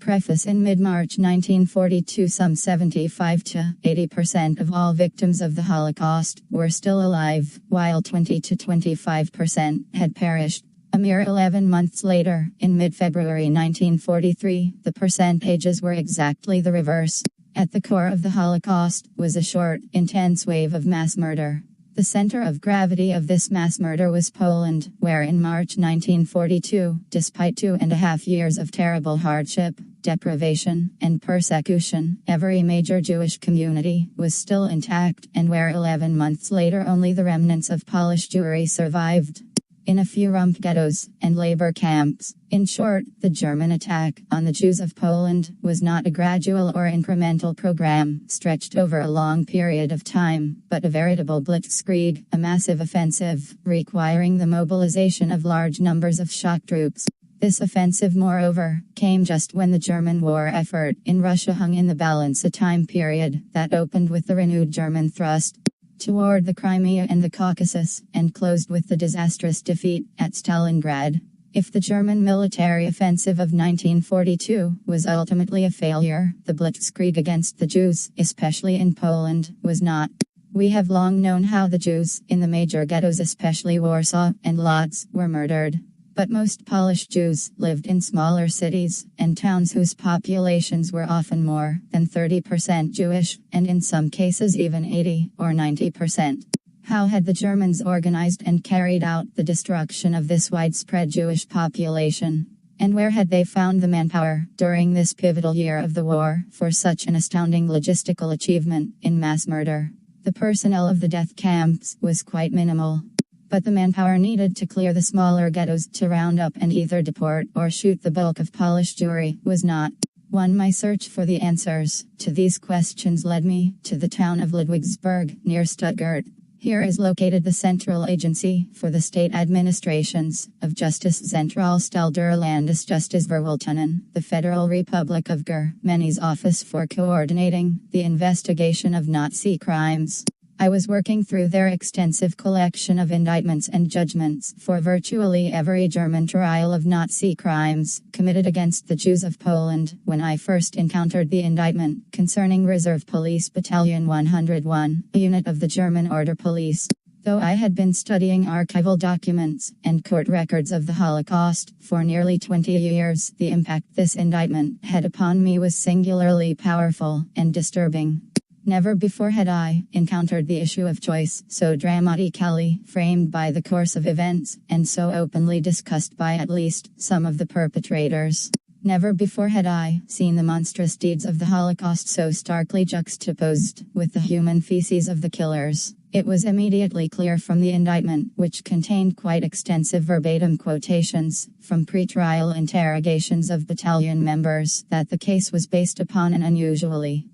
Preface. In mid-March 1942, some 75 to 80% of all victims of the Holocaust were still alive, while 20 to 25% had perished. A mere 11 months later, in mid-February 1943, the percentages were exactly the reverse. At the core of the Holocaust was a short, intense wave of mass murder. The center of gravity of this mass murder was Poland, where in March 1942, despite 2.5 years of terrible hardship, deprivation, and persecution, every major Jewish community was still intact, and where 11 months later only the remnants of Polish Jewry survived. In a few rump ghettos and labor camps. In short, the German attack on the Jews of Poland was not a gradual or incremental program stretched over a long period of time, but a veritable blitzkrieg, a massive offensive, requiring the mobilization of large numbers of shock troops. This offensive, moreover, came just when the German war effort in Russia hung in the balance, a time period that opened with the renewed German thrust toward the Crimea and the Caucasus, and closed with the disastrous defeat at Stalingrad. If the German military offensive of 1942 was ultimately a failure, the blitzkrieg against the Jews, especially in Poland, was not. We have long known how the Jews, in the major ghettos especially Warsaw and Lodz, were murdered. But most Polish Jews lived in smaller cities and towns whose populations were often more than 30% Jewish, and in some cases even 80 or 90%. How had the Germans organized and carried out the destruction of this widespread Jewish population? And where had they found the manpower, during this pivotal year of the war, for such an astounding logistical achievement in mass murder? The personnel of the death camps was quite minimal. But the manpower needed to clear the smaller ghettos, to round up and either deport or shoot the bulk of Polish Jewry, was not. My search for the answers to these questions led me to the town of Ludwigsburg, near Stuttgart. Here is located the Central Agency for the State Administrations of Justice, Zentralstelle der Landesjustizverwaltungen, the Federal Republic of Germany's Office for Coordinating the Investigation of Nazi Crimes. I was working through their extensive collection of indictments and judgments for virtually every German trial of Nazi crimes committed against the Jews of Poland when I first encountered the indictment concerning Reserve Police Battalion 101, a unit of the German Order Police. Though I had been studying archival documents and court records of the Holocaust for nearly 20 years, the impact this indictment had upon me was singularly powerful and disturbing. Never before had I encountered the issue of choice so dramatically framed by the course of events, and so openly discussed by at least some of the perpetrators. Never before had I seen the monstrous deeds of the Holocaust so starkly juxtaposed with the human feces of the killers. It was immediately clear from the indictment, which contained quite extensive verbatim quotations from pre-trial interrogations of battalion members, that the case was based upon an unusually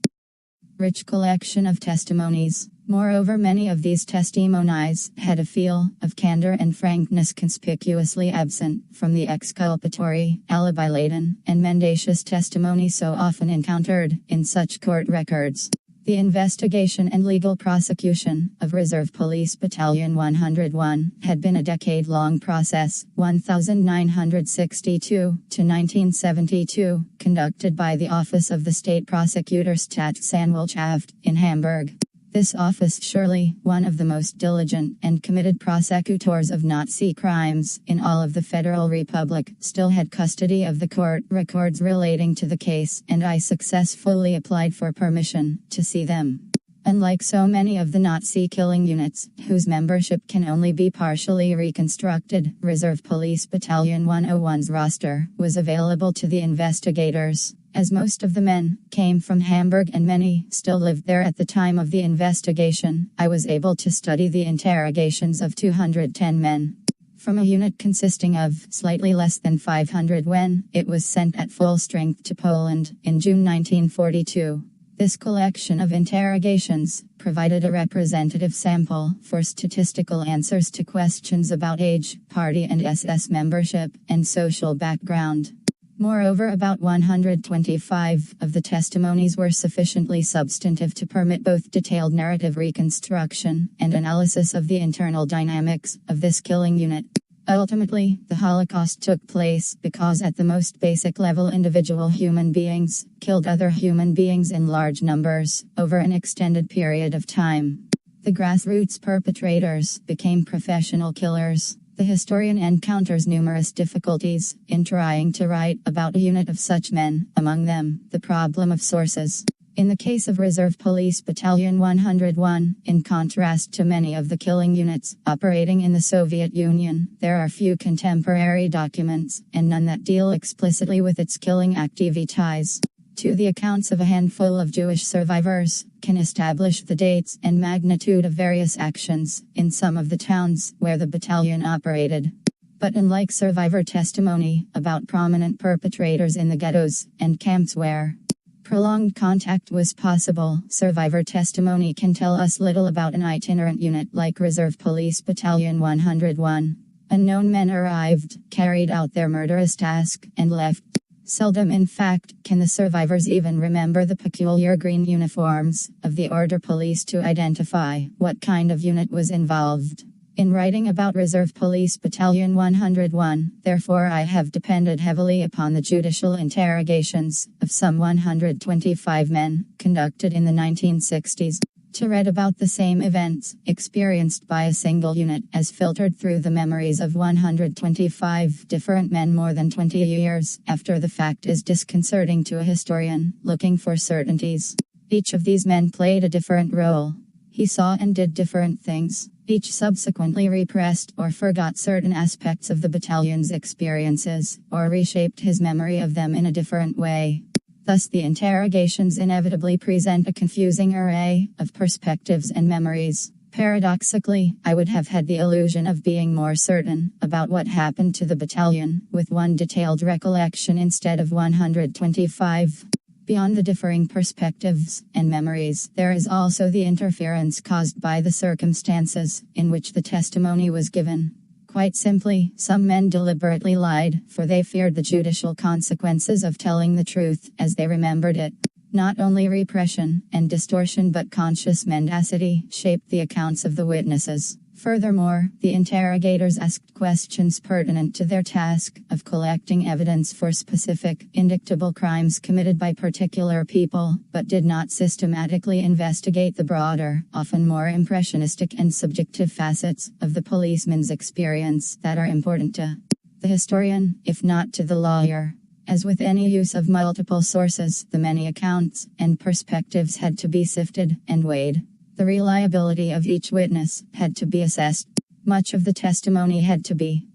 rich collection of testimonies. Moreover, many of these testimonies had a feel of candor and frankness conspicuously absent from the exculpatory, alibi-laden, and mendacious testimony so often encountered in such court records. The investigation and legal prosecution of Reserve Police Battalion 101 had been a decade-long process, 1962 to 1972, conducted by the Office of the State Prosecutor Staatsanwaltschaft in Hamburg. This office, surely one of the most diligent and committed prosecutors of Nazi crimes in all of the Federal Republic, still had custody of the court records relating to the case, and I successfully applied for permission to see them. Unlike so many of the Nazi killing units, whose membership can only be partially reconstructed, Reserve Police Battalion 101's roster was available to the investigators. As most of the men came from Hamburg and many still lived there at the time of the investigation, I was able to study the interrogations of 210 men. From a unit consisting of slightly less than 500 when it was sent at full strength to Poland in June 1942. This collection of interrogations provided a representative sample for statistical answers to questions about age, party and SS membership, and social background. Moreover, about 125 of the testimonies were sufficiently substantive to permit both detailed narrative reconstruction and analysis of the internal dynamics of this killing unit. Ultimately, the Holocaust took place because at the most basic level individual human beings killed other human beings in large numbers over an extended period of time. The grassroots perpetrators became professional killers. The historian encounters numerous difficulties in trying to write about a unit of such men, among them, the problem of sources. In the case of Reserve Police Battalion 101, in contrast to many of the killing units operating in the Soviet Union, there are few contemporary documents, and none that deal explicitly with its killing activities. The accounts of a handful of Jewish survivors can establish the dates and magnitude of various actions in some of the towns where the battalion operated. But unlike survivor testimony about prominent perpetrators in the ghettos and camps where prolonged contact was possible, survivor testimony can tell us little about an itinerant unit like Reserve Police Battalion 101. Unknown men arrived, carried out their murderous task, and left. Seldom, in fact, can the survivors even remember the peculiar green uniforms of the order police to identify what kind of unit was involved. In writing about Reserve Police Battalion 101, therefore, I have depended heavily upon the judicial interrogations of some 125 men, conducted in the 1960s. To read about the same events, experienced by a single unit, as filtered through the memories of 125 different men more than 20 years after the fact is disconcerting to a historian, looking for certainties. Each of these men played a different role. He saw and did different things. Each subsequently repressed or forgot certain aspects of the battalion's experiences, or reshaped his memory of them in a different way. Thus the interrogations inevitably present a confusing array of perspectives and memories. Paradoxically, I would have had the illusion of being more certain about what happened to the battalion, with one detailed recollection instead of 125. Beyond the differing perspectives and memories, there is also the interference caused by the circumstances in which the testimony was given. Quite simply, some men deliberately lied, for they feared the judicial consequences of telling the truth as they remembered it. Not only repression and distortion but conscious mendacity shaped the accounts of the witnesses. Furthermore, the interrogators asked questions pertinent to their task of collecting evidence for specific, indictable crimes committed by particular people, but did not systematically investigate the broader, often more impressionistic and subjective facets of the policeman's experience that are important to the historian, if not to the lawyer. As with any use of multiple sources, the many accounts and perspectives had to be sifted and weighed. The reliability of each witness had to be assessed. Much of the testimony had to be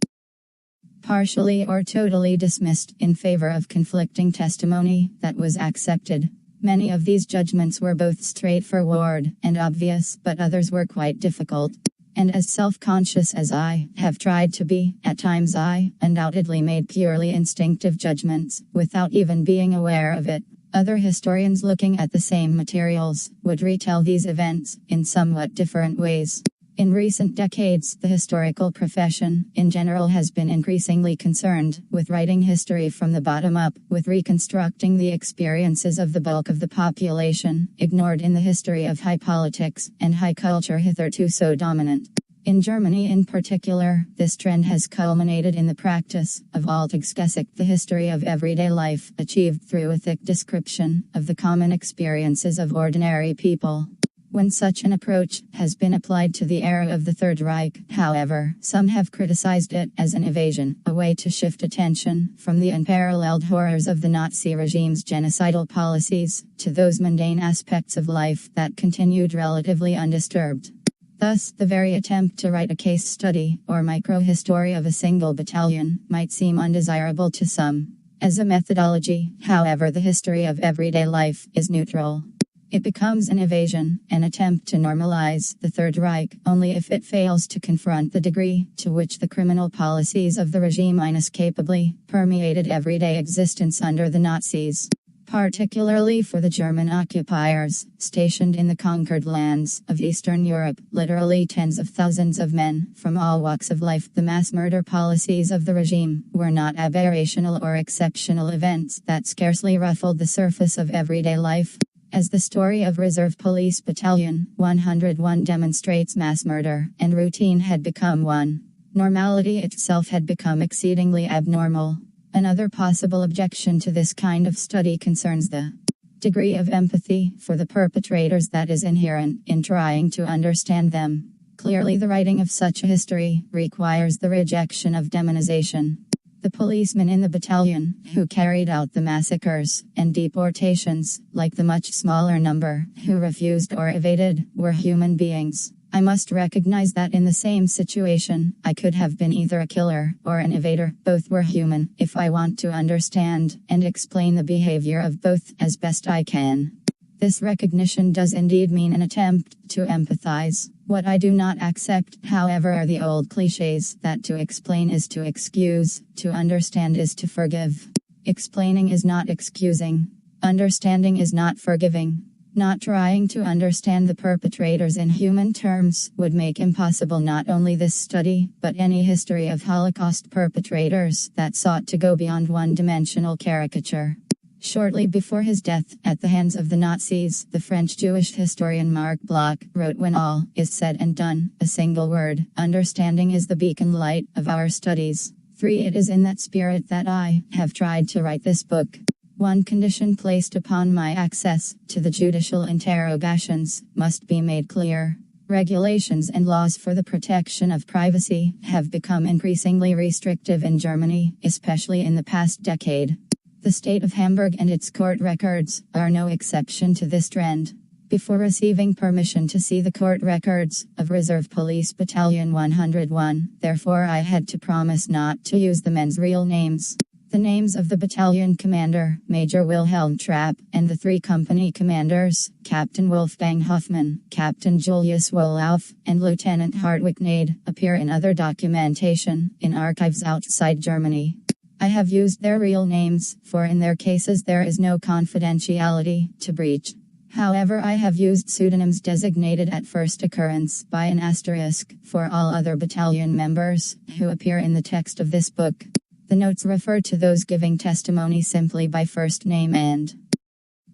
partially or totally dismissed in favor of conflicting testimony that was accepted. Many of these judgments were both straightforward and obvious, but others were quite difficult. And as self-conscious as I have tried to be, at times I undoubtedly made purely instinctive judgments, without even being aware of it. Other historians looking at the same materials would retell these events in somewhat different ways. In recent decades, the historical profession, in general, has been increasingly concerned with writing history from the bottom up, with reconstructing the experiences of the bulk of the population, ignored in the history of high politics and high culture hitherto so dominant. In Germany in particular, this trend has culminated in the practice of Alltagsgeschichte, the history of everyday life, achieved through a thick description of the common experiences of ordinary people. When such an approach has been applied to the era of the Third Reich, however, some have criticized it as an evasion, a way to shift attention from the unparalleled horrors of the Nazi regime's genocidal policies to those mundane aspects of life that continued relatively undisturbed. Thus, the very attempt to write a case study or microhistory of a single battalion might seem undesirable to some. As a methodology, however, the history of everyday life is neutral. It becomes an evasion, an attempt to normalize the Third Reich, only if it fails to confront the degree to which the criminal policies of the regime inescapably permeated everyday existence under the Nazis. Particularly for the German occupiers, stationed in the conquered lands of Eastern Europe, literally tens of thousands of men from all walks of life, the mass murder policies of the regime were not aberrational or exceptional events that scarcely ruffled the surface of everyday life. As the story of Reserve Police Battalion 101 demonstrates, mass murder and routine had become one Normality itself had become exceedingly abnormal. Another possible objection to this kind of study concerns the degree of empathy for the perpetrators that is inherent in trying to understand them. Clearly, the writing of such a history requires the rejection of demonization. The policemen in the battalion who carried out the massacres and deportations, like the much smaller number who refused or evaded, were human beings. I must recognize that in the same situation, I could have been either a killer or an evader. Both were human, if I want to understand and explain the behavior of both as best I can. This recognition does indeed mean an attempt to empathize. What I do not accept, however, are the old cliches that to explain is to excuse, to understand is to forgive. Explaining is not excusing. Understanding is not forgiving. Not trying to understand the perpetrators in human terms would make impossible not only this study, but any history of Holocaust perpetrators that sought to go beyond one-dimensional caricature. Shortly before his death at the hands of the Nazis, the French Jewish historian Marc Bloch wrote, "When all is said and done, a single word, understanding is the beacon light of our studies." 3. It is in that spirit that I have tried to write this book. One condition placed upon my access to the judicial interrogations must be made clear. Regulations and laws for the protection of privacy have become increasingly restrictive in Germany, especially in the past decade. The state of Hamburg and its court records are no exception to this trend. Before receiving permission to see the court records of Reserve Police Battalion 101, therefore I had to promise not to use the men's real names. The names of the battalion commander, Major Wilhelm Trapp, and the 3 company commanders, Captain Wolfgang Hoffmann, Captain Julius Wolauf, and Lieutenant Hartwig Nade, appear in other documentation in archives outside Germany. I have used their real names, for in their cases there is no confidentiality to breach. However, I have used pseudonyms designated at first occurrence by an asterisk for all other battalion members who appear in the text of this book. The notes refer to those giving testimony simply by first name and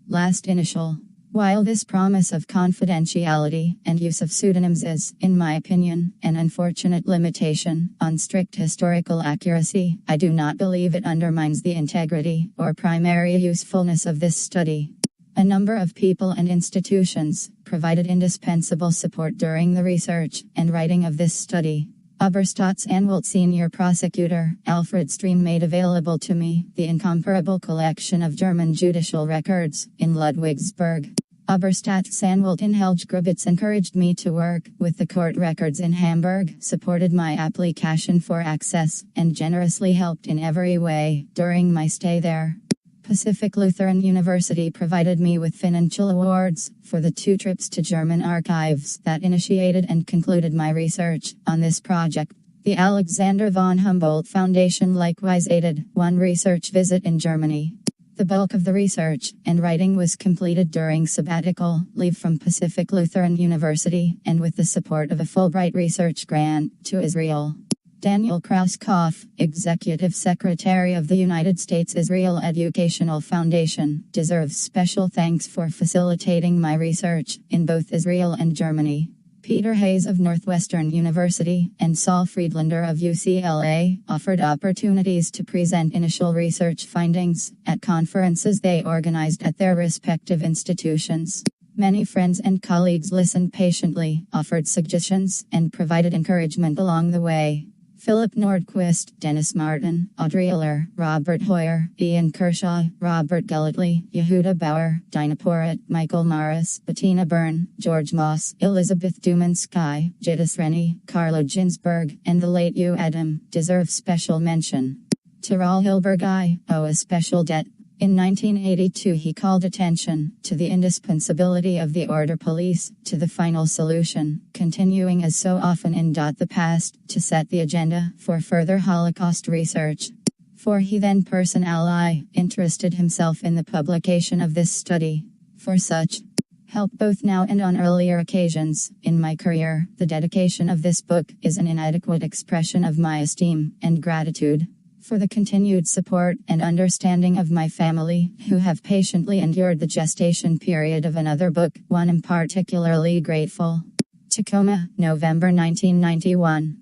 last initial. While this promise of confidentiality and use of pseudonyms is, in my opinion, an unfortunate limitation on strict historical accuracy, I do not believe it undermines the integrity or primary usefulness of this study. A number of people and institutions provided indispensable support during the research and writing of this study. Oberstaatsanwalt Senior Prosecutor Alfred Stream made available to me the incomparable collection of German judicial records in Ludwigsburg. Oberstaatsanwalt in Helge encouraged me to work with the court records in Hamburg, supported my application for access, and generously helped in every way during my stay there. Pacific Lutheran University provided me with financial awards for the 2 trips to German archives that initiated and concluded my research on this project. The Alexander von Humboldt Foundation likewise aided one research visit in Germany. The bulk of the research and writing was completed during sabbatical leave from Pacific Lutheran University and with the support of a Fulbright research grant to Israel. Daniel Krauskopf, Executive Secretary of the United States Israel Educational Foundation, deserves special thanks for facilitating my research in both Israel and Germany. Peter Hayes of Northwestern University and Saul Friedlander of UCLA offered opportunities to present initial research findings at conferences they organized at their respective institutions. Many friends and colleagues listened patiently, offered suggestions, and provided encouragement along the way. Philip Nordquist, Dennis Martin, Audrey Eller, Robert Hoyer, Ian Kershaw, Robert Gellatly, Yehuda Bauer, Dinah Porritt, Michael Morris, Bettina Byrne, George Moss, Elizabeth Dumansky, Jadis Rennie, Carlo Ginsberg, and the late Hugh Adam deserve special mention. To Raoul Hilberg I owe a special debt. In 1982 he called attention to the indispensability of the order police to the final solution, continuing as so often in the past to set the agenda for further Holocaust research. For he then personally interested himself in the publication of this study. For such help both now and on earlier occasions in my career, the dedication of this book is an inadequate expression of my esteem and gratitude. For the continued support and understanding of my family, who have patiently endured the gestation period of another book, one I'm particularly grateful. Tacoma, November 1991.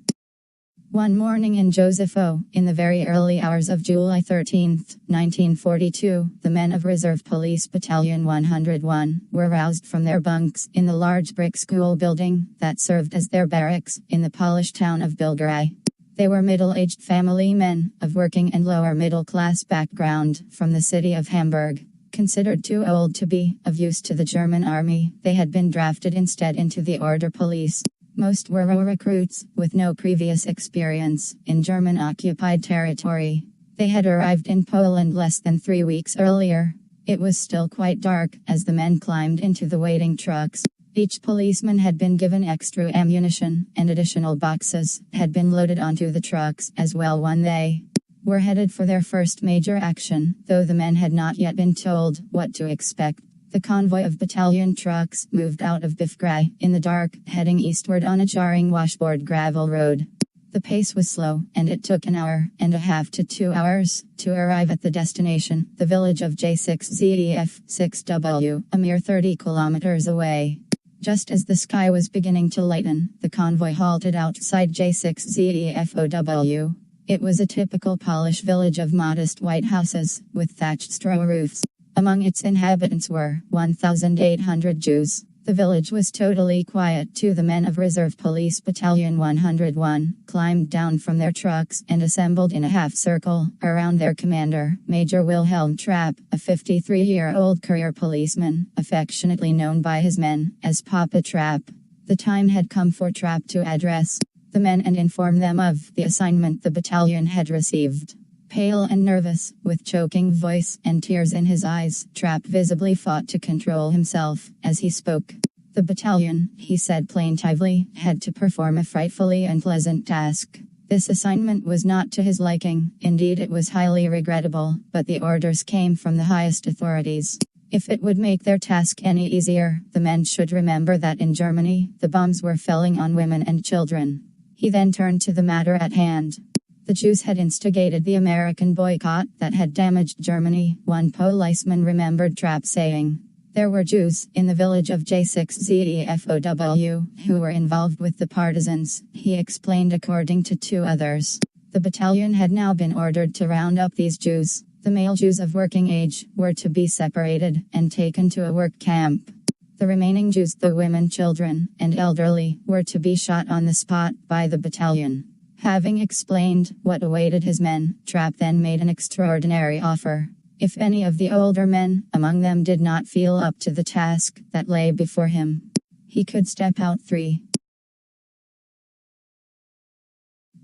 One morning in Josepho, in the very early hours of July 13, 1942, the men of Reserve Police Battalion 101 were roused from their bunks in the large brick school building that served as their barracks in the Polish town of Bilgeraj. They were middle-aged family men of working and lower middle-class background from the city of Hamburg. Considered too old to be of use to the German army, they had been drafted instead into the order police. Most were raw recruits, with no previous experience in German-occupied territory. They had arrived in Poland less than 3 weeks earlier. It was still quite dark as the men climbed into the waiting trucks. Each policeman had been given extra ammunition, and additional boxes had been loaded onto the trucks as well when they were headed for their first major action, though the men had not yet been told what to expect. The convoy of battalion trucks moved out of Bilgeraj in the dark, heading eastward on a jarring washboard gravel road. The pace was slow, and it took an hour and a half to 2 hours to arrive at the destination, the village of J6ZEF6W, a mere 30 kilometers away. Just as the sky was beginning to lighten, the convoy halted outside J6ZEFOW. It was a typical Polish village of modest white houses, with thatched straw roofs. Among its inhabitants were 1,800 Jews. The village was totally quiet. The men of Reserve Police Battalion 101 climbed down from their trucks and assembled in a half circle around their commander, Major Wilhelm Trapp, a 53-year-old career policeman, affectionately known by his men as Papa Trapp. The time had come for Trapp to address the men and inform them of the assignment the battalion had received. Pale and nervous, with choking voice and tears in his eyes, Trapp visibly fought to control himself as he spoke. The battalion, he said plaintively, had to perform a frightfully unpleasant task. This assignment was not to his liking, indeed it was highly regrettable, but the orders came from the highest authorities. If it would make their task any easier, the men should remember that in Germany, the bombs were falling on women and children. He then turned to the matter at hand. The Jews had instigated the American boycott that had damaged Germany, one policeman remembered Trapp saying. There were Jews in the village of J6ZEFOW who were involved with the partisans, he explained according to 2 others. The battalion had now been ordered to round up these Jews. The male Jews of working age were to be separated and taken to a work camp. The remaining Jews, the women, children, and elderly, were to be shot on the spot by the battalion. Having explained what awaited his men, Trapp then made an extraordinary offer. If any of the older men among them did not feel up to the task that lay before him, he could step out free.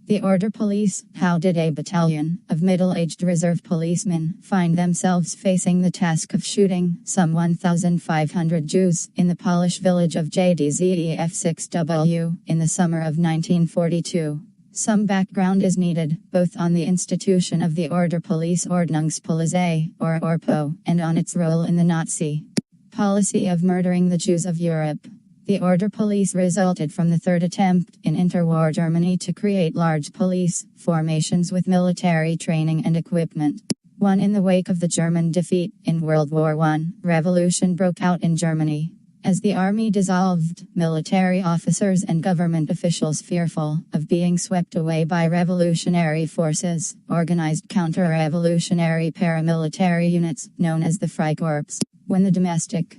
The order police. How did a battalion of middle-aged reserve policemen find themselves facing the task of shooting some 1,500 Jews in the Polish village of JDZEF6W in the summer of 1942? Some background is needed, both on the institution of the order Police Ordnungspolizei, or ORPO, and on its role in the Nazi policy of murdering the Jews of Europe. The order police resulted from the third attempt in interwar Germany to create large police formations with military training and equipment. In the wake of the German defeat in World War I, revolution broke out in Germany. As the army dissolved, military officers and government officials, fearful of being swept away by revolutionary forces, organized counter-revolutionary paramilitary units known as the Freikorps. When the domestic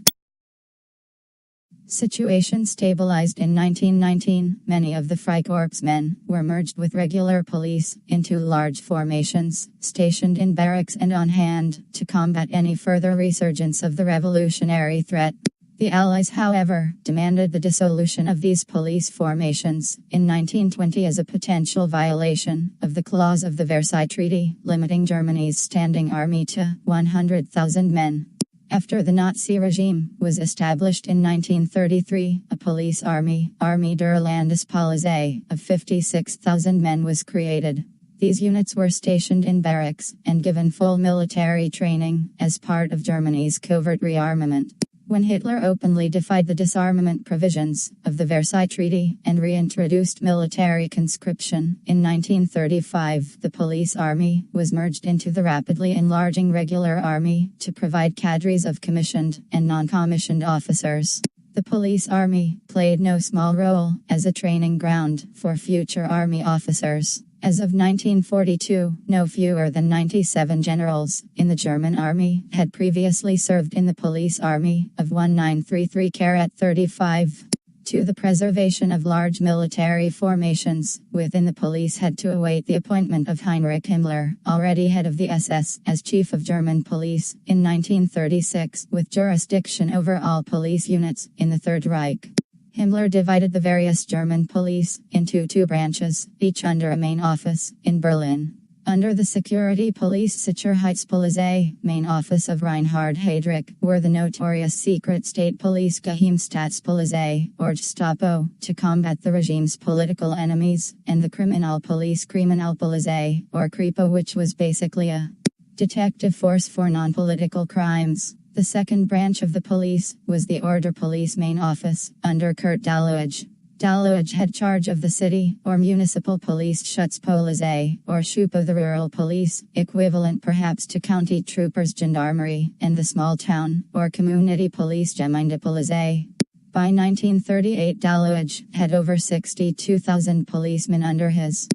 situation stabilized in 1919, many of the Freikorps men were merged with regular police into large formations, stationed in barracks and on hand to combat any further resurgence of the revolutionary threat. The Allies, however, demanded the dissolution of these police formations in 1920 as a potential violation of the clause of the Versailles Treaty, limiting Germany's standing army to 100,000 men. After the Nazi regime was established in 1933, a police army, Army der Landespolizei, of 56,000 men was created. These units were stationed in barracks and given full military training as part of Germany's covert rearmament. When Hitler openly defied the disarmament provisions of the Versailles Treaty and reintroduced military conscription in 1935, the police army was merged into the rapidly enlarging regular army to provide cadres of commissioned and non-commissioned officers. The police army played no small role as a training ground for future army officers. As of 1942, no fewer than 97 generals in the German army had previously served in the police army of 1933-35. To the preservation of large military formations within the police had to await the appointment of Heinrich Himmler, already head of the SS, as chief of German police in 1936, with jurisdiction over all police units in the Third Reich. Himmler divided the various German police into two branches, each under a main office, in Berlin. Under the security police Sicherheitspolizei, main office of Reinhard Heydrich, were the notorious secret state police Geheimstaatspolizei, or Gestapo, to combat the regime's political enemies, and the criminal police Kriminalpolizei, or Kripo, which was basically a detective force for non-political crimes. The second branch of the police was the Order Police main office, under Kurt Dalluage. Dalluage had charge of the city, or municipal police Schutzpolizei, or Schupo, the rural police, equivalent perhaps to county troopers gendarmerie, and the small town, or community police Gemeindepolizei. By 1938 Dalluage had over 62,000 policemen under his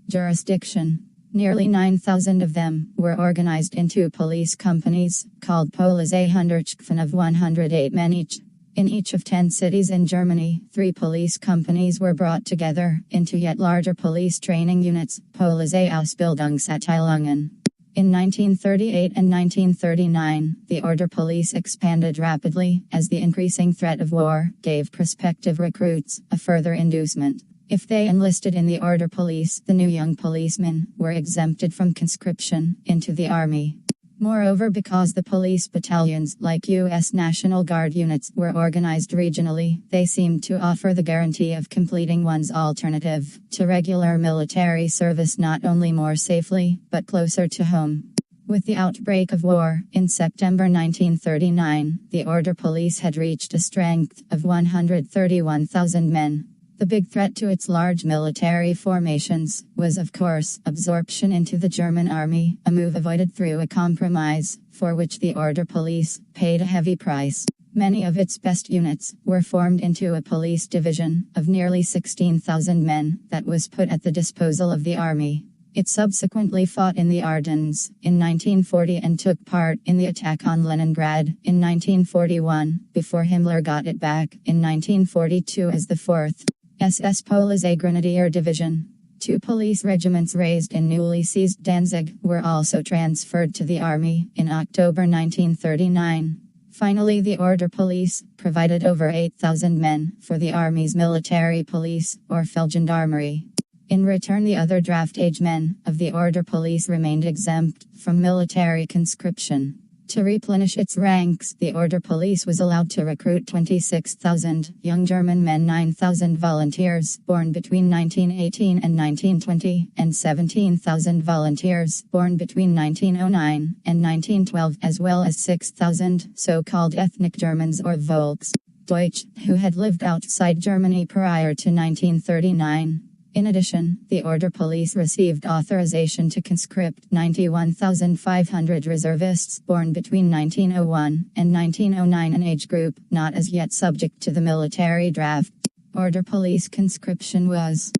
jurisdiction. Nearly 9,000 of them were organized into police companies, called Polizeihandwerkschafen of 108 men each. In each of 10 cities in Germany, 3 police companies were brought together into yet larger police training units, Polizeiausbildungsabteilungen. In 1938 and 1939, the Order Police expanded rapidly, as the increasing threat of war gave prospective recruits a further inducement. If they enlisted in the Order Police, the new young policemen were exempted from conscription into the army. Moreover, because the police battalions, like U.S. National Guard units, were organized regionally, they seemed to offer the guarantee of completing one's alternative to regular military service not only more safely, but closer to home. With the outbreak of war, in September 1939, the Order Police had reached a strength of 131,000 men. The big threat to its large military formations was, of course, absorption into the German army, a move avoided through a compromise, for which the Order Police paid a heavy price. Many of its best units were formed into a police division of nearly 16,000 men that was put at the disposal of the army. It subsequently fought in the Ardennes in 1940 and took part in the attack on Leningrad in 1941, before Himmler got it back in 1942 as the 4th SS Polizei Grenadier Division. 2 police regiments raised in newly seized Danzig were also transferred to the army in October 1939. Finally, the Order Police provided over 8,000 men for the army's military police, or Feldgendarmerie. In return, the other draft-age men of the Order Police remained exempt from military conscription. To replenish its ranks, the Order Police was allowed to recruit 26,000 young German men, 9,000 volunteers born between 1918 and 1920, and 17,000 volunteers born between 1909 and 1912, as well as 6,000 so-called ethnic Germans or Volksdeutsch, who had lived outside Germany prior to 1939. In addition, the Order Police received authorization to conscript 91,500 reservists born between 1901 and 1909, an age group not as yet subject to the military draft. Order Police conscription was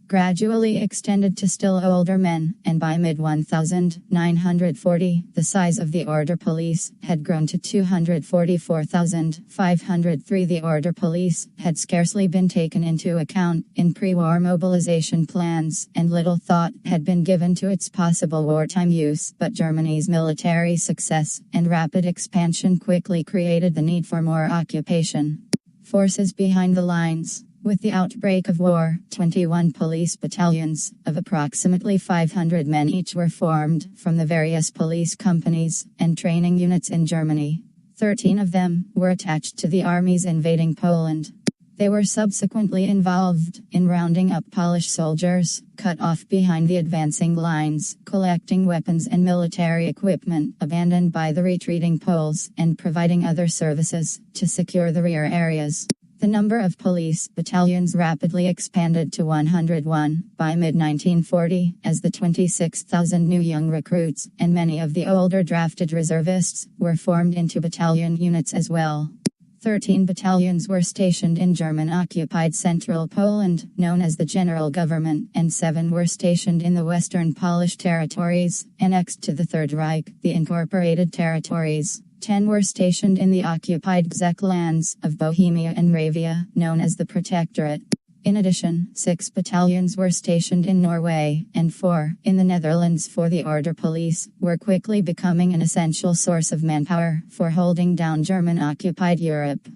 gradually extended to still older men, and by mid-1940, the size of the Order Police had grown to 244,503. The Order Police had scarcely been taken into account in pre-war mobilization plans, and little thought had been given to its possible wartime use, but Germany's military success and rapid expansion quickly created the need for more occupation forces behind the lines. With the outbreak of war, 21 police battalions, of approximately 500 men each, were formed from the various police companies and training units in Germany. 13 of them were attached to the armies invading Poland. They were subsequently involved in rounding up Polish soldiers, cut off behind the advancing lines, collecting weapons and military equipment abandoned by the retreating Poles, and providing other services to secure the rear areas. The number of police battalions rapidly expanded to 101 by mid-1940, as the 26,000 new young recruits, and many of the older drafted reservists, were formed into battalion units as well. 13 battalions were stationed in German-occupied central Poland, known as the General Government, and 7 were stationed in the Western Polish territories, annexed to the Third Reich, the incorporated territories. 10 were stationed in the occupied Czech lands of Bohemia and Moravia, known as the Protectorate. In addition, 6 battalions were stationed in Norway, and 4, in the Netherlands for the Order Police, were quickly becoming an essential source of manpower for holding down German-occupied Europe.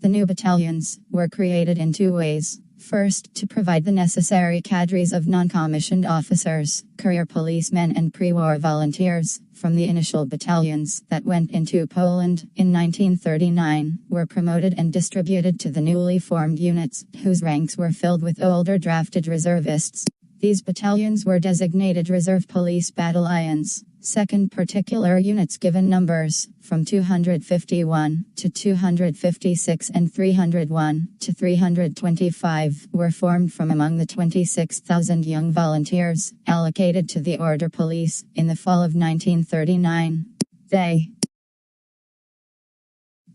The new battalions were created in 2 ways. First, to provide the necessary cadres of non-commissioned officers, career policemen and pre-war volunteers, from the initial battalions that went into Poland in 1939, were promoted and distributed to the newly formed units, whose ranks were filled with older drafted reservists. These battalions were designated Reserve Police Battalions. Second, particular units given numbers, from 251 to 256 and 301 to 325, were formed from among the 26,000 young volunteers, allocated to the Order Police, in the fall of 1939. They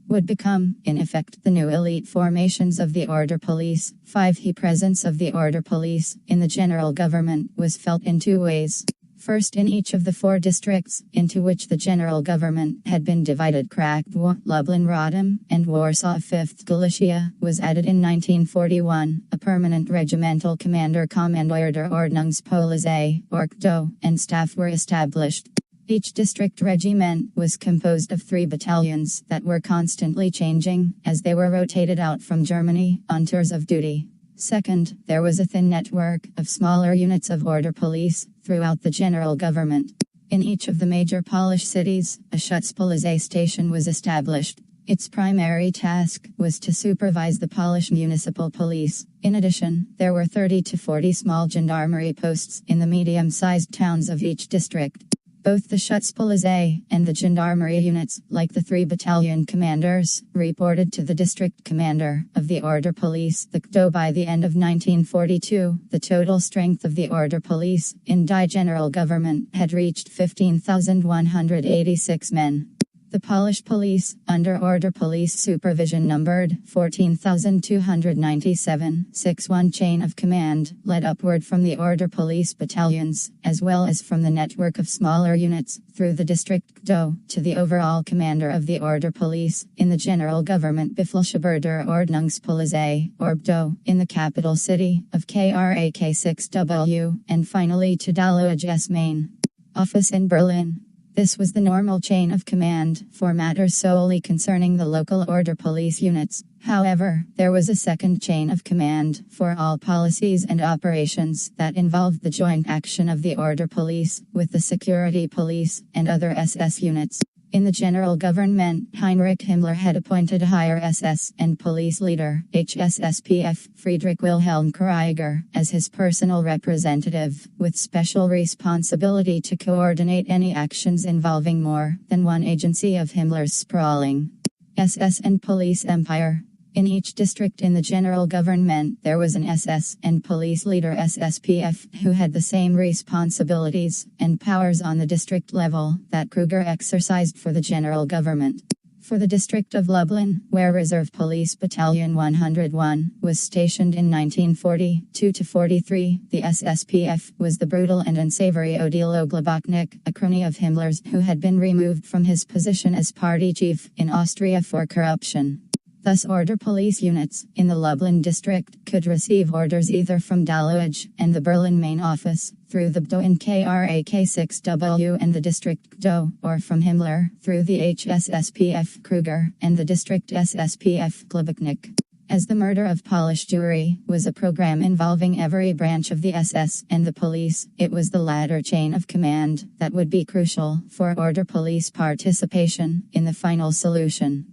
would become, in effect, the new elite formations of the Order Police. 5. The presence of the Order Police in the general government was felt in 2 ways. First, in each of the 4 districts, into which the general government had been divided, Krakow, Lublin-Radom, and Warsaw, 5th Galicia, was added in 1941, a permanent regimental commander, German Ordnungspolizei, or GDO, and staff were established. Each district regiment was composed of 3 battalions that were constantly changing, as they were rotated out from Germany, on tours of duty. Second, there was a thin network of smaller units of Order Police throughout the general government. In each of the major Polish cities, a Schutzpolizei station was established. Its primary task was to supervise the Polish municipal police. In addition, there were 30 to 40 small gendarmerie posts in the medium-sized towns of each district. Both the Schutzpolizei and the gendarmerie units, like the 3 battalion commanders, reported to the district commander of the Order Police, the GDO. By the end of 1942, the total strength of the Order Police in die general government had reached 15,186 men. The Polish police, under Order Police supervision, numbered 14,297, 1 chain of command, led upward from the Order Police battalions, as well as from the network of smaller units, through the district GDO, to the overall commander of the Order Police, in the general government German Ordnungspolizei, or GDO, in the capital city of Krak-6W, and finally to Dallow's main office in Berlin. This was the normal chain of command for matters solely concerning the local Order Police units. However, there was a second chain of command for all policies and operations that involved the joint action of the Order Police with the Security Police and other SS units. In the general government, Heinrich Himmler had appointed a higher SS and police leader, HSSPF, Friedrich Wilhelm Krieger, as his personal representative, with special responsibility to coordinate any actions involving more than one agency of Himmler's sprawling SS and police empire. In each district in the general government, there was an SS and police leader, SSPF, who had the same responsibilities and powers on the district level that Kruger exercised for the general government. For the district of Lublin, where Reserve Police Battalion 101 was stationed in 1942-43, the SSPF was the brutal and unsavory Odilo Globoknik, a crony of Himmler's who had been removed from his position as party chief in Austria for corruption. Thus, Order Police units in the Lublin district could receive orders either from Dallow's and the Berlin main office, through the BDO in Krak-6W and the district GDO, or from Himmler, through the HSSPF Kruger, and the district SSPF Globoknik. As the murder of Polish Jewry was a program involving every branch of the SS and the police, it was the latter chain of command that would be crucial for Order Police participation in the final solution.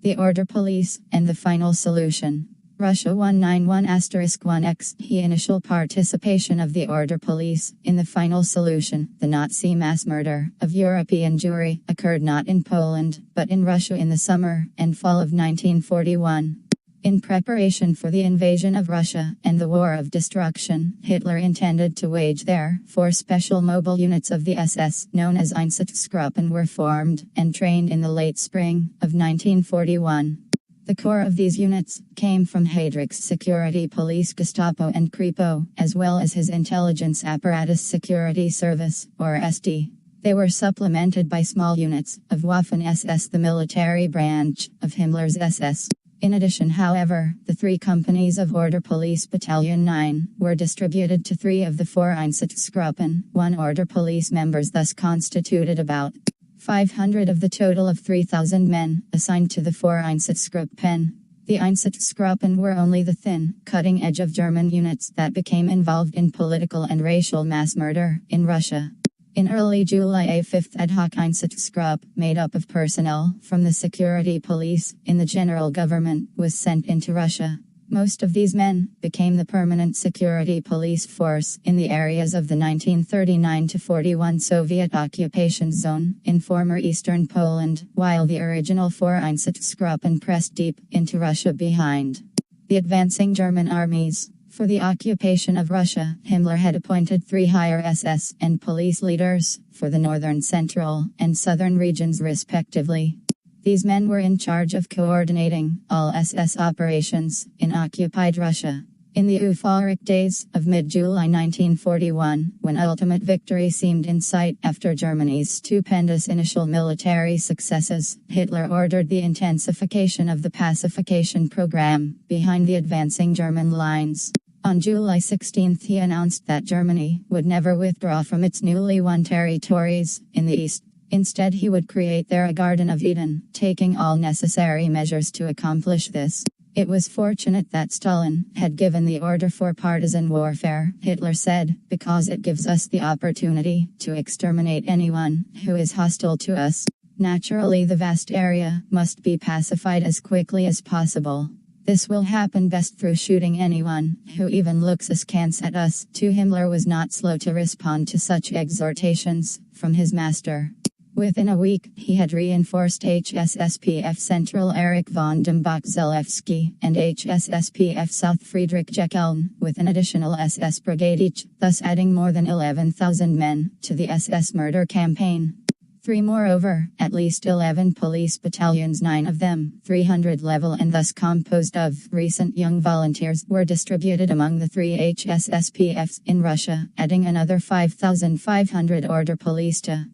The Order Police, and the final solution. Russia 191*1x. The initial participation of the Order Police in the final solution, the Nazi mass murder of European Jewry, occurred not in Poland, but in Russia in the summer and fall of 1941. In preparation for the invasion of Russia and the War of Destruction, Hitler intended to wage there. 4 special mobile units of the SS, known as Einsatzgruppen, were formed and trained in the late spring of 1941. The core of these units came from Heydrich's security police Gestapo and Kripo, as well as his intelligence apparatus security service, or SD. They were supplemented by small units of Waffen-SS, the military branch of Himmler's SS. In addition, however, the 3 companies of Order Police Battalion 9 were distributed to 3 of the 4 Einsatzgruppen. 1 Order Police members thus constituted about 500 of the total of 3,000 men assigned to the 4 Einsatzgruppen. The Einsatzgruppen were only the thin, cutting edge of German units that became involved in political and racial mass murder in Russia. In early July, a 5th ad hoc Einsatzgruppe, made up of personnel from the security police in the general government, was sent into Russia. Most of these men became the permanent security police force in the areas of the 1939-41 Soviet occupation zone in former eastern Poland, while the original 4 Einsatzgruppen pressed deep into Russia behind the advancing German armies. For the occupation of Russia, Himmler had appointed 3 higher SS and police leaders for the northern, central, and southern regions respectively. These men were in charge of coordinating all SS operations in occupied Russia. In the euphoric days of mid-July 1941, when ultimate victory seemed in sight after Germany's stupendous initial military successes, Hitler ordered the intensification of the pacification program behind the advancing German lines. On July 16 he announced that Germany would never withdraw from its newly won territories in the east. Instead, he would create there a Garden of Eden, taking all necessary measures to accomplish this. It was fortunate that Stalin had given the order for partisan warfare, Hitler said, because it gives us the opportunity to exterminate anyone who is hostile to us. Naturally, the vast area must be pacified as quickly as possible. This will happen best through shooting anyone who even looks askance at us. Himmler was not slow to respond to such exhortations from his master. Within a week, he had reinforced HSSPF Central Erich von Dambach-Zelewski and HSSPF South Friedrich Jeckeln with an additional SS brigade each, thus adding more than 11,000 men to the SS murder campaign. 3 moreover, at least 11 police battalions, 9 of them 300 level and thus composed of recent young volunteers, were distributed among the 3 HSSPFs in Russia, adding another 5,500 order police to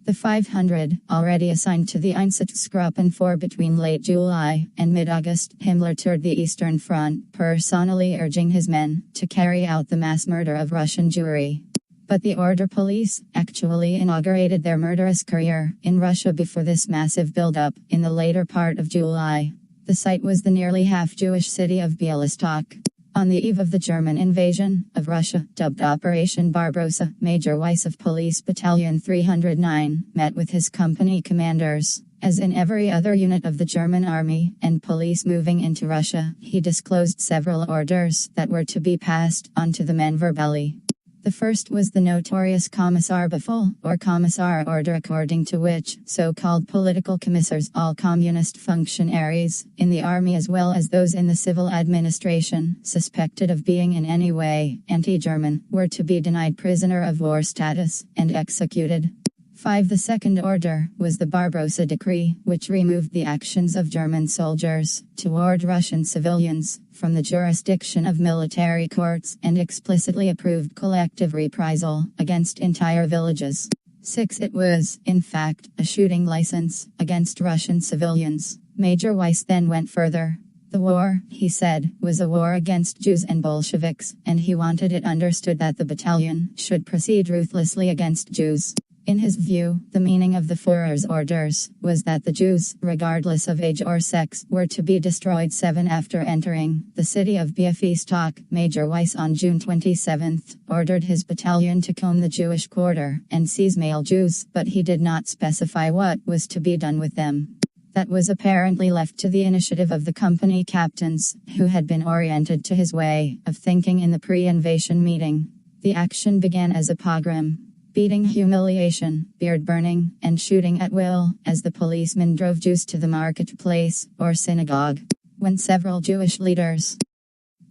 the 500 already assigned to the Einsatzgruppen for between late July and mid-August. Himmler toured the Eastern Front, personally urging his men to carry out the mass murder of Russian Jewry. But the order police actually inaugurated their murderous career in Russia before this massive buildup in the later part of July. The site was the nearly half-Jewish city of Bialystok. On the eve of the German invasion of Russia, dubbed Operation Barbarossa, Major Weiss of Police Battalion 309 met with his company commanders. As in every other unit of the German army and police moving into Russia, he disclosed several orders that were to be passed on to the men verbally. The first was the notorious Kommissarbefehl, or Commissar order, according to which so-called political commissars, all communist functionaries in the army as well as those in the civil administration, suspected of being in any way anti-German, were to be denied prisoner of war status and executed. 5. The second order was the Barbarossa Decree, which removed the actions of German soldiers toward Russian civilians from the jurisdiction of military courts and explicitly approved collective reprisal against entire villages. 6. It was, in fact, a shooting license against Russian civilians. Major Weiss then went further. The war, he said, was a war against Jews and Bolsheviks, and he wanted it understood that the battalion should proceed ruthlessly against Jews. In his view, the meaning of the Führer's orders was that the Jews, regardless of age or sex, were to be destroyed. 7. After entering the city of Bialystok, Major Weiss on June 27 ordered his battalion to comb the Jewish quarter and seize male Jews, but he did not specify what was to be done with them. That was apparently left to the initiative of the company captains, who had been oriented to his way of thinking in the pre-invasion meeting. The action began as a pogrom. Beating, humiliation, beard burning, and shooting at will, as the policemen drove Jews to the marketplace, or synagogue. when several Jewish leaders,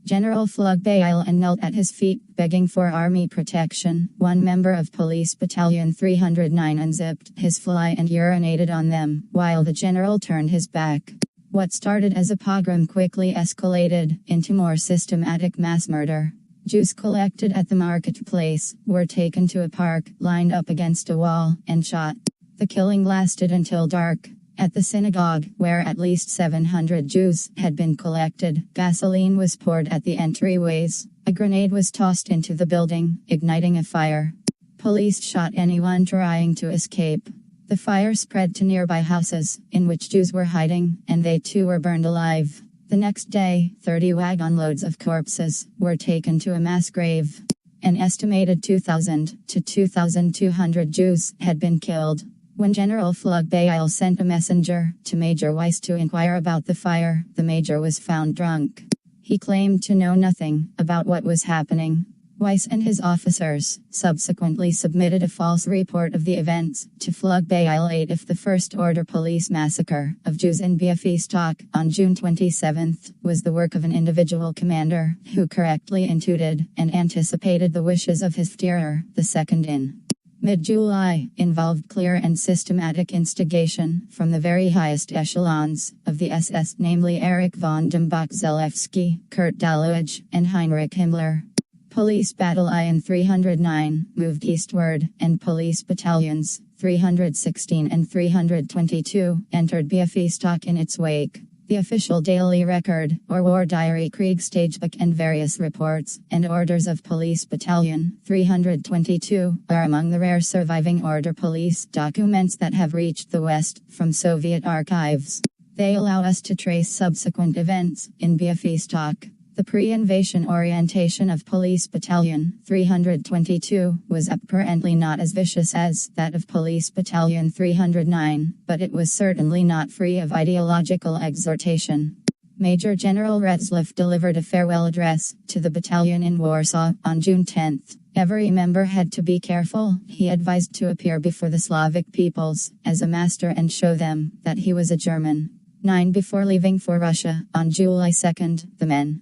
General Flugbeil, knelt at his feet, begging for army protection. One member of Police Battalion 309 unzipped his fly and urinated on them, while the general turned his back. What started as a pogrom quickly escalated into more systematic mass murder. Jews collected at the marketplace were taken to a park, lined up against a wall, and shot. The killing lasted until dark. At the synagogue, where at least 700 Jews had been collected, gasoline was poured at the entryways. A grenade was tossed into the building, igniting a fire. Police shot anyone trying to escape. The fire spread to nearby houses, in which Jews were hiding, and they too were burned alive. The next day, 30 wagon loads of corpses were taken to a mass grave. An estimated 2,000 to 2,200 Jews had been killed. When General Flugbeil sent a messenger to Major Weiss to inquire about the fire, the major was found drunk. He claimed to know nothing about what was happening. Weiss and his officers subsequently submitted a false report of the events to Flugbeil 8 if the First Order Police massacre of Jews in Białystok on June 27 was the work of an individual commander who correctly intuited and anticipated the wishes of his Führer. The second in mid-July involved clear and systematic instigation from the very highest echelons of the SS, namely Erich von Dambach-Zelewski, Kurt Daluege, and Heinrich Himmler. Police Battalion 309 moved eastward, and Police Battalions 316 and 322 entered Białystok in its wake. The official daily record, or war diary Kriegstagebücher, and various reports and orders of Police Battalion 322 are among the rare surviving order police documents that have reached the West from Soviet archives. They allow us to trace subsequent events in Białystok. The pre-invasion orientation of Police Battalion 322 was apparently not as vicious as that of Police Battalion 309, but it was certainly not free of ideological exhortation. Major General Retzlaff delivered a farewell address to the battalion in Warsaw on June 10. Every member had to be careful, he advised, to appear before the Slavic peoples as a master and show them that he was a German. 9 Before leaving for Russia on July 2, the men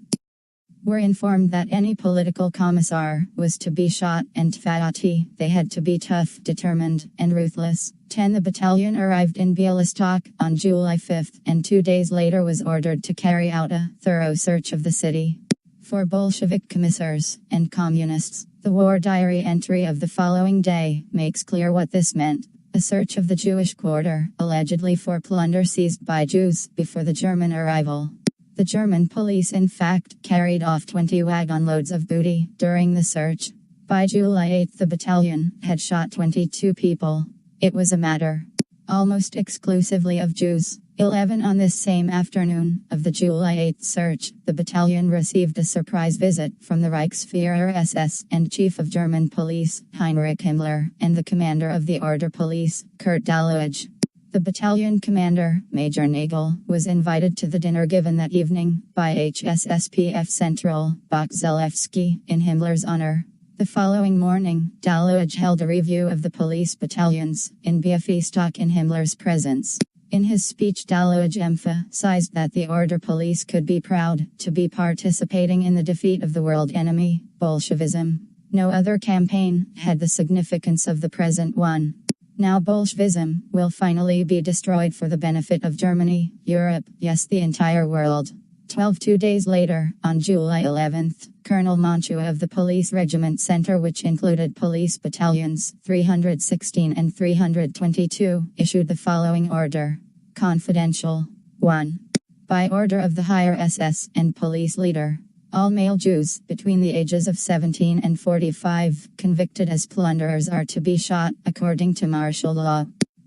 were informed that any political commissar was to be shot, and they had to be tough, determined, and ruthless. 10 The battalion arrived in Białystok on July 5, and 2 days later was ordered to carry out a thorough search of the city for Bolshevik commissars and communists. The war diary entry of the following day makes clear what this meant. A search of the Jewish quarter, allegedly for plunder seized by Jews before the German arrival. The German police in fact carried off 20 wagon loads of booty during the search. By July 8 the battalion had shot 22 people. It was a matter almost exclusively of Jews. 11 On this same afternoon of the July 8 search, the battalion received a surprise visit from the Reichsführer SS and Chief of German Police, Heinrich Himmler, and the commander of the Order Police, Kurt Daluege. The battalion commander, Major Nagel, was invited to the dinner given that evening by HSSPF Central, Bach-Zelewski, in Himmler's honor. The following morning, Daluege held a review of the police battalions in Białystok in Himmler's presence. In his speech, Daluege emphasized that the Order Police could be proud to be participating in the defeat of the world enemy, Bolshevism. No other campaign had the significance of the present one. Now Bolshevism will finally be destroyed for the benefit of Germany, Europe, yes, the entire world. 2 days later, on July 11, Colonel Mantua of the Police Regiment Center, which included Police Battalions 316 and 322, issued the following order. Confidential. 1. By order of the higher SS and police leader, all male Jews between the ages of 17 and 45 convicted as plunderers are to be shot according to martial law.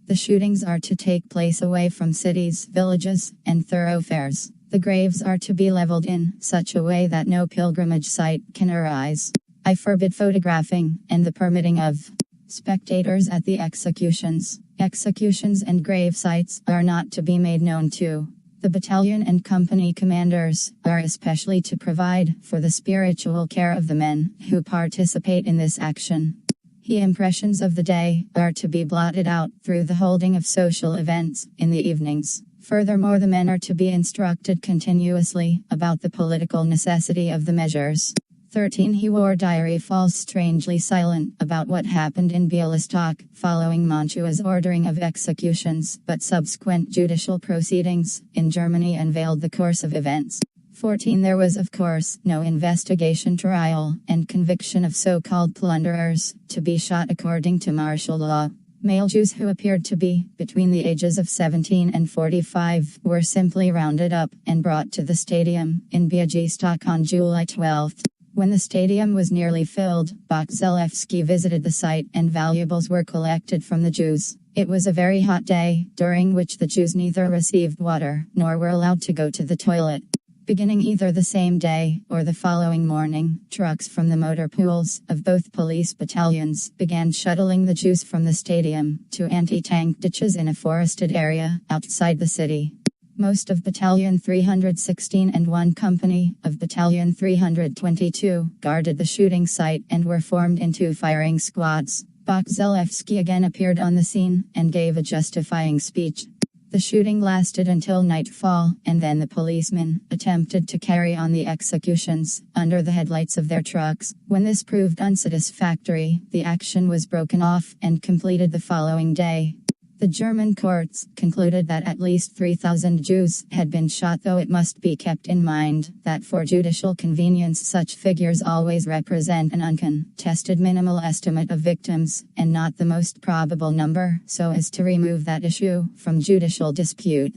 The shootings are to take place away from cities, villages, and thoroughfares. The graves are to be leveled in such a way that no pilgrimage site can arise. I forbid photographing and the permitting of spectators at the executions. Executions and grave sites are not to be made known to the battalion and company commanders, are especially to provide for the spiritual care of the men who participate in this action. The impressions of the day are to be blotted out through the holding of social events in the evenings. Furthermore, the men are to be instructed continuously about the political necessity of the measures. 13. He war diary falls strangely silent about what happened in Bialystok following Mantua's ordering of executions, but subsequent judicial proceedings in Germany unveiled the course of events. 14. There was of course no investigation, trial, and conviction of so-called plunderers to be shot according to martial law. Male Jews who appeared to be between the ages of 17 and 45 were simply rounded up and brought to the stadium in Białystok on July 12. When the stadium was nearly filled, Zelewski visited the site and valuables were collected from the Jews. It was a very hot day, during which the Jews neither received water nor were allowed to go to the toilet. Beginning either the same day or the following morning, trucks from the motor pools of both police battalions began shuttling the Jews from the stadium to anti-tank ditches in a forested area outside the city. Most of Battalion 316 and one company of Battalion 322 guarded the shooting site and were formed into firing squads. Zelewski again appeared on the scene and gave a justifying speech. The shooting lasted until nightfall, and then the policemen attempted to carry on the executions under the headlights of their trucks. When this proved unsatisfactory, the action was broken off and completed the following day. The German courts concluded that at least 3,000 Jews had been shot, though it must be kept in mind that for judicial convenience such figures always represent an uncontested minimal estimate of victims, and not the most probable number, so as to remove that issue from judicial dispute.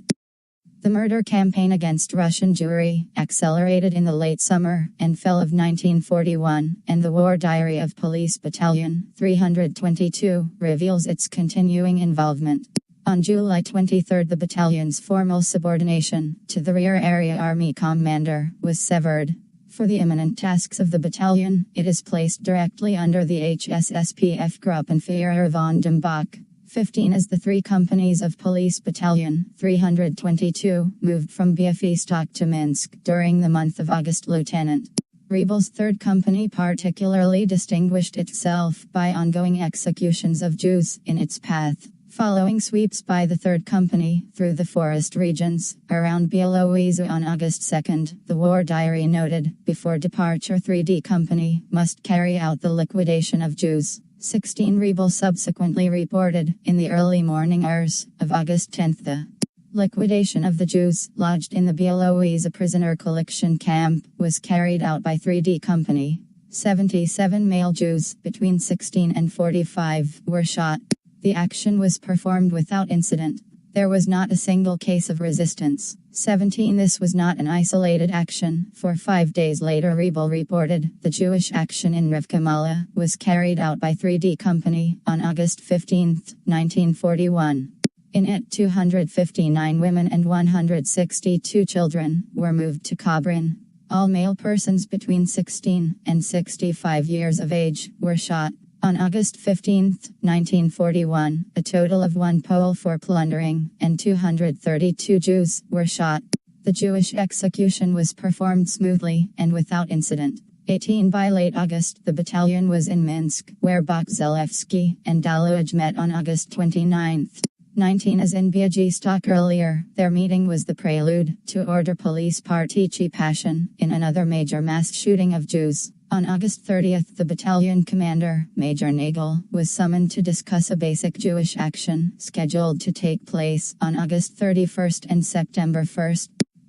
The murder campaign against Russian Jewry accelerated in the late summer and fall of 1941, and the War Diary of Police Battalion 322 reveals its continuing involvement. On July 23, the battalion's formal subordination to the Rear Area Army Commander was severed. For the imminent tasks of the battalion, it is placed directly under the HSSPF Gruppenführer von dem Bach. 15. As the three companies of Police Battalion 322 moved from Białystok to Minsk during the month of August, Lieutenant Rebel's 3rd Company particularly distinguished itself by ongoing executions of Jews in its path. Following sweeps by the 3rd Company through the forest regions around Białystok on August 2, the War Diary noted, before departure 3D Company must carry out the liquidation of Jews. 16. Rebel subsequently reported, in the early morning hours of August 10, the liquidation of the Jews lodged in the Białystok prisoner collection camp was carried out by 3D Company. 77 male Jews between 16 and 45 were shot. The action was performed without incident. There was not a single case of resistance. 17. This was not an isolated action, for 5 days later Rebel reported the Jewish action in Rivkamala was carried out by 3D Company on August 15, 1941. In it 259 women and 162 children were moved to Kobrin. All male persons between 16 and 65 years of age were shot. On August 15, 1941, a total of 1 Pole for plundering and 232 Jews were shot. The Jewish execution was performed smoothly and without incident. 18. By late August, the battalion was in Minsk, where Zelewski and Daluj met on August 29. 19. As in Białystok earlier, their meeting was the prelude to order police participation in another major mass shooting of Jews. On August 30, the battalion commander, Major Nagel, was summoned to discuss a basic Jewish action scheduled to take place on August 31 and September 1.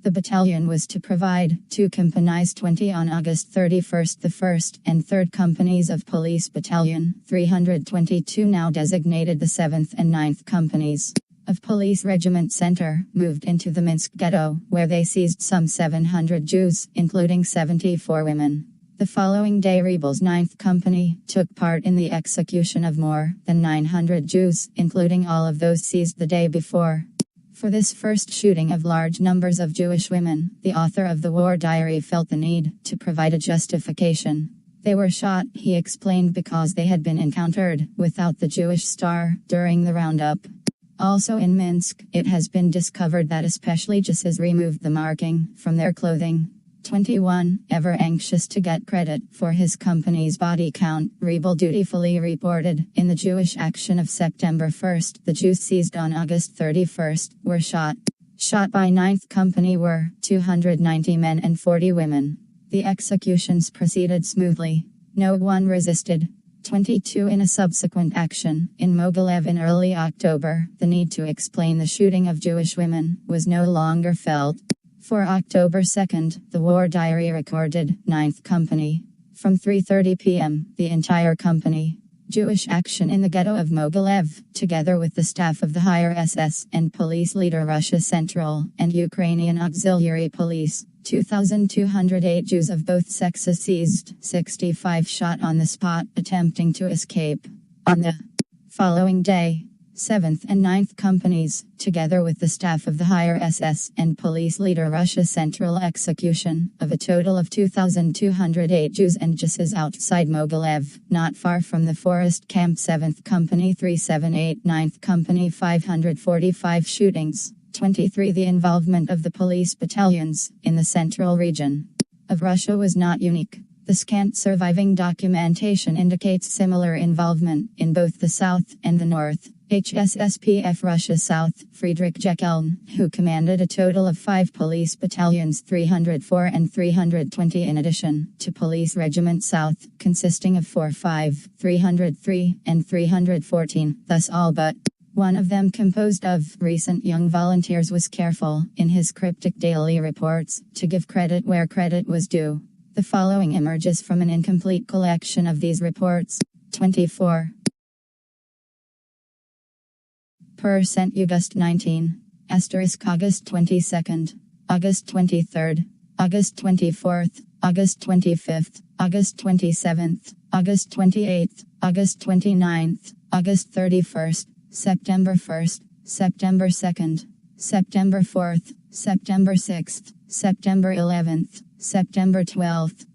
The battalion was to provide 2 companies 20 on August 31, the 1st and 3rd companies of Police Battalion 322, now designated the 7th and 9th companies of Police Regiment Center, moved into the Minsk ghetto, where they seized some 700 Jews, including 74 women. The following day Rebel's 9th Company took part in the execution of more than 900 Jews, including all of those seized the day before. For this first shooting of large numbers of Jewish women, the author of the War Diary felt the need to provide a justification. They were shot, he explained, because they had been encountered without the Jewish star during the roundup. Also in Minsk, it has been discovered that especially Jews removed the marking from their clothing. 21. Ever anxious to get credit for his company's body count, Rebel dutifully reported, in the Jewish action of September 1, the Jews seized on August 31 were shot. Shot by 9th Company were 290 men and 40 women. The executions proceeded smoothly. No one resisted. 22 In a subsequent action, in Mogilev in early October, the need to explain the shooting of Jewish women was no longer felt. For October 2nd, the war diary recorded, 9th Company. From 3:30 p.m., the entire company. Jewish action in the ghetto of Mogilev, together with the staff of the higher SS and police leader Russia Central and Ukrainian Auxiliary Police. 2,208 Jews of both sexes seized, 65 shot on the spot, attempting to escape. On the following day, 7th and 9th Companies, together with the staff of the higher SS and police leader Russia Central execution of a total of 2,208 Jews and Jesses outside Mogilev, not far from the forest camp. 7th Company 378, 9th Company 545 shootings. 23 The involvement of the police battalions in the central region of Russia was not unique. The scant surviving documentation indicates similar involvement in both the south and the north. HSSPF Russia South, Friedrich Jekyll, who commanded a total of 5 police battalions 304 and 320 in addition to Police Regiment South, consisting of 4-5, 303, and 314, thus all but one of them composed of recent young volunteers, was careful, in his cryptic daily reports, to give credit where credit was due. The following emerges from an incomplete collection of these reports. 24% August 19. August 22nd. August 23rd. August 24th. August 25th. August 27th. August 28th. August 29th. August 31st. September 1st. September 2nd. September 4th. September 6th. September 11th. September 12th.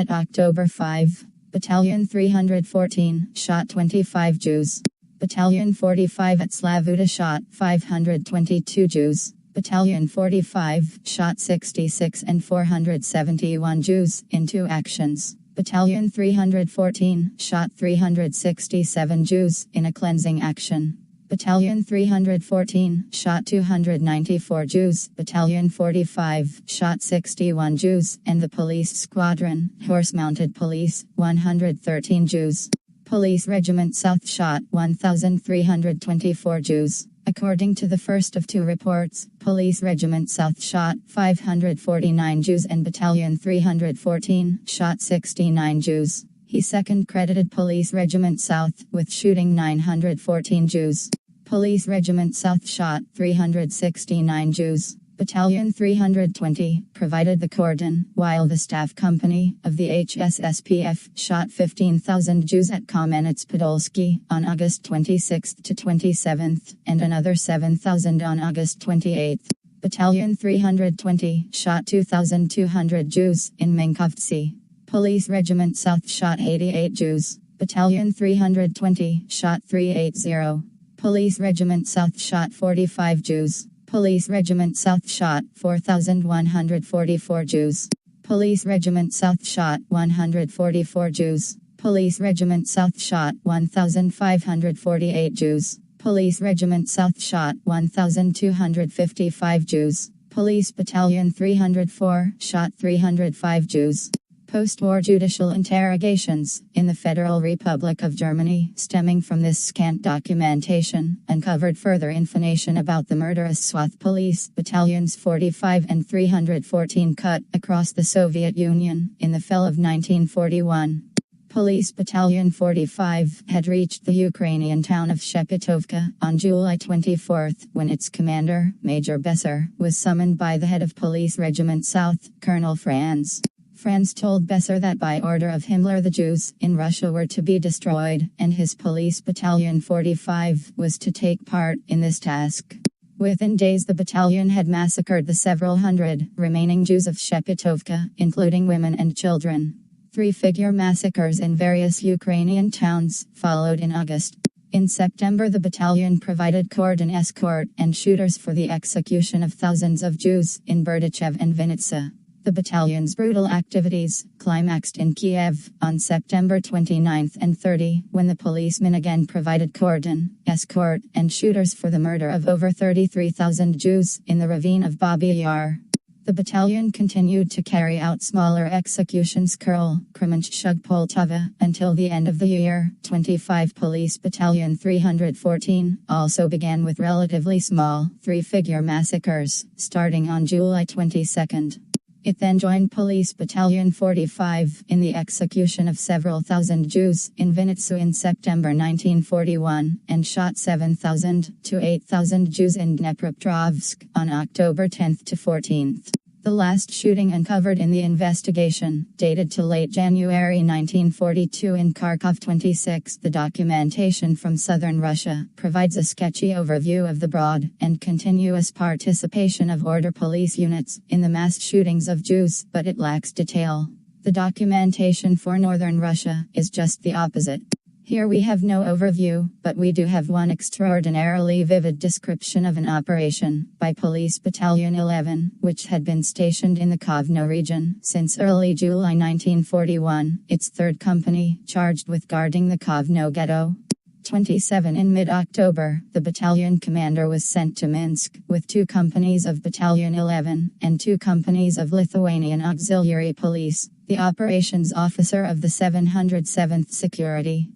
October 5. Battalion 314 shot 25 Jews. Battalion 45 at Slavuta shot 522 Jews. Battalion 45 shot 66 and 471 Jews in 2 actions. Battalion 314 shot 367 Jews in a cleansing action. Battalion 314 shot 294 Jews. Battalion 45 shot 61 Jews, and the police squadron, horse-mounted police, 113 Jews. Police Regiment South shot 1,324 Jews. According to the first of 2 reports, Police Regiment South shot 549 Jews and Battalion 314 shot 69 Jews. He second credited Police Regiment South with shooting 914 Jews. Police Regiment South shot 369 Jews. Battalion 320 provided the cordon, while the staff company of the HSSPF shot 15,000 Jews at Kamenets-Podolsky on August 26 to 27th, and another 7,000 on August 28. Battalion 320 shot 2,200 Jews in Minkovtsy. Police Regiment South shot 88 Jews. Battalion 320 shot 380. Police Regiment South shot 45 Jews. Police Regiment South shot 4,144 Jews. Police Regiment South shot 144 Jews. Police Regiment South shot 1,548 Jews. Police Regiment South shot 1,255 Jews. Police Battalion 304 shot 305 Jews. Post-war judicial interrogations in the Federal Republic of Germany, stemming from this scant documentation, uncovered further information about the murderous SWAT police battalions 45 and 314 cut across the Soviet Union in the fall of 1941. Police Battalion 45 had reached the Ukrainian town of Shepitovka on July 24 when its commander, Major Besser, was summoned by the head of Police Regiment South, Colonel Franz. Franz told Besser that by order of Himmler the Jews in Russia were to be destroyed, and his Police Battalion 45 was to take part in this task. Within days the battalion had massacred the several hundred remaining Jews of Shepitovka, including women and children. 3-figure massacres in various Ukrainian towns followed in August. In September the battalion provided cordon escort and shooters for the execution of thousands of Jews in Berdichev and Vinnytsia. The battalion's brutal activities climaxed in Kiev on September 29 and 30, when the policemen again provided cordon, escort, and shooters for the murder of over 33,000 Jews in the ravine of Babi Yar. The battalion continued to carry out smaller executions Kremenchug Poltava until the end of the year. 25 Police Battalion 314 also began with relatively small, three-figure massacres, starting on July 22. It then joined Police Battalion 45 in the execution of several thousand Jews in Vinnytsia in September 1941, and shot 7,000 to 8,000 Jews in Dnepropetrovsk on October 10 to 14. The last shooting uncovered in the investigation dated to late January 1942 in Kharkov 26. The documentation from southern Russia provides a sketchy overview of the broad and continuous participation of order police units in the mass shootings of Jews, but it lacks detail. The documentation for northern Russia is just the opposite. Here we have no overview, but we do have one extraordinarily vivid description of an operation by Police Battalion 11, which had been stationed in the Kovno region since early July 1941, its 3rd company, charged with guarding the Kovno ghetto. 27 In mid-October, the battalion commander was sent to Minsk, with 2 companies of Battalion 11, and 2 companies of Lithuanian Auxiliary Police, the operations officer of the 707th Security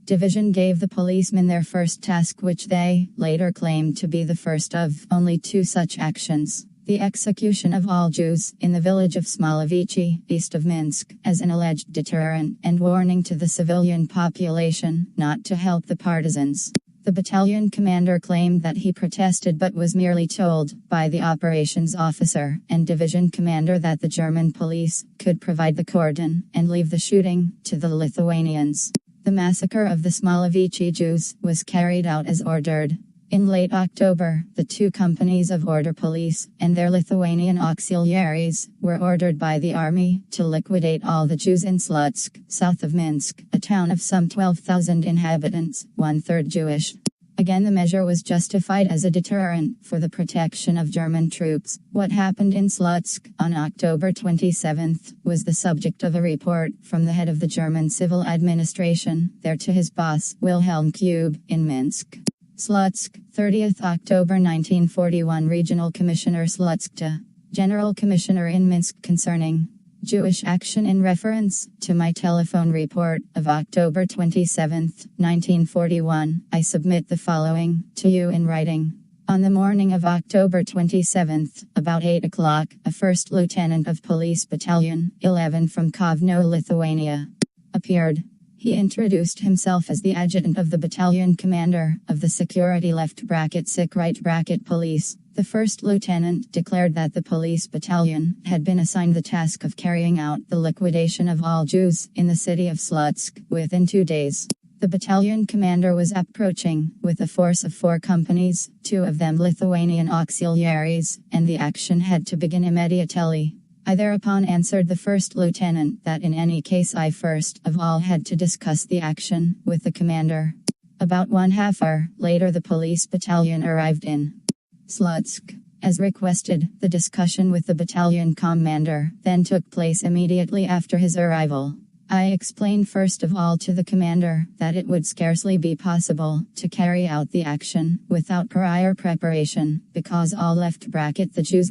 Division gave the policemen their first task, which they later claimed to be the first of only 2 such actions: the execution of all Jews in the village of Smolovichi, east of Minsk, as an alleged deterrent and warning to the civilian population not to help the partisans. The battalion commander claimed that he protested but was merely told by the operations officer and division commander that the German police could provide the cordon and leave the shooting to the Lithuanians. The massacre of the Smolovichi Jews was carried out as ordered. In late October, the 2 companies of Order Police and their Lithuanian auxiliaries were ordered by the army to liquidate all the Jews in Slutsk, south of Minsk, a town of some 12,000 inhabitants, 1/3 Jewish. Again, the measure was justified as a deterrent for the protection of German troops. What happened in Slutsk on October 27 was the subject of a report from the head of the German civil administration, there to his boss, Wilhelm Kube, in Minsk. Slutsk, 30th October 1941. Regional Commissioner Slutsk, General Commissioner in Minsk concerning Jewish action. In reference to my telephone report of October 27, 1941, I submit the following to you in writing. On the morning of October 27, about 8 o'clock, a first lieutenant of Police Battalion 11 from Kovno, Lithuania, appeared. He introduced himself as the adjutant of the battalion commander of the security (sic right) police. The first lieutenant declared that the police battalion had been assigned the task of carrying out the liquidation of all Jews in the city of Slutsk within 2 days. The battalion commander was approaching with a force of 4 companies, 2 of them Lithuanian auxiliaries, and the action had to begin immediately. I thereupon answered the first lieutenant that in any case I first of all had to discuss the action with the commander. About 1/2 hour later the police battalion arrived in Slutsk. As requested, the discussion with the battalion commander then took place immediately after his arrival. I explained first of all to the commander that it would scarcely be possible to carry out the action without prior preparation, because all the Jews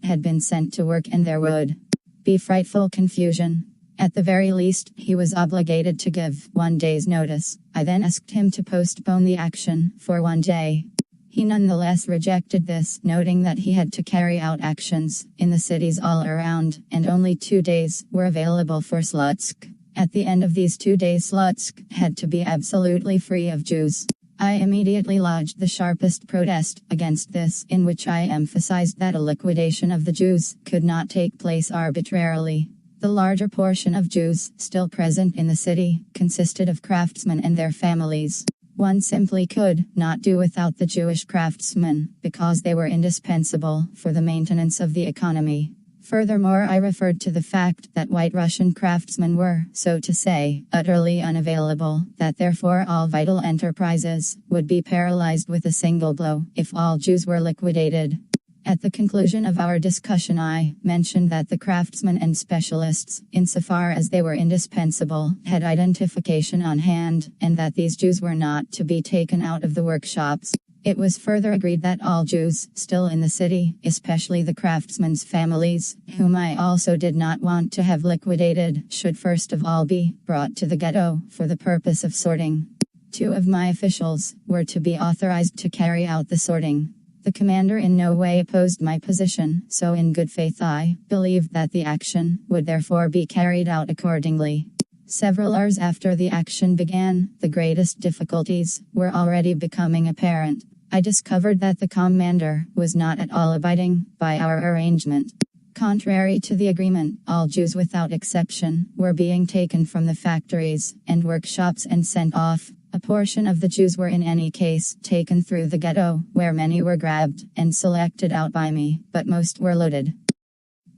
had been sent to work and there would be frightful confusion. At the very least, he was obligated to give 1 day's notice. I then asked him to postpone the action for 1 day. He nonetheless rejected this, noting that he had to carry out actions in the cities all around, and only 2 days were available for Slutsk. At the end of these 2 days Slutsk had to be absolutely free of Jews. I immediately lodged the sharpest protest against this, in which I emphasized that a liquidation of the Jews could not take place arbitrarily. The larger portion of Jews still present in the city consisted of craftsmen and their families. One simply could not do without the Jewish craftsmen, because they were indispensable for the maintenance of the economy. Furthermore, I referred to the fact that White Russian craftsmen were, so to say, utterly unavailable, that therefore all vital enterprises would be paralyzed with a single blow if all Jews were liquidated. At the conclusion of our discussion, I mentioned that the craftsmen and specialists, insofar as they were indispensable, had identification on hand, and that these Jews were not to be taken out of the workshops. It was further agreed that all Jews still in the city, especially the craftsmen's families, whom I also did not want to have liquidated, should first of all be brought to the ghetto for the purpose of sorting. 2 of my officials were to be authorized to carry out the sorting. The commander in no way opposed my position, so in good faith I believed that the action would therefore be carried out accordingly. Several hours after the action began, the greatest difficulties were already becoming apparent. I discovered that the commander was not at all abiding by our arrangement. Contrary to the agreement, all Jews without exception were being taken from the factories and workshops and sent off. A portion of the Jews were in any case taken through the ghetto, where many were grabbed and selected out by me, but most were loaded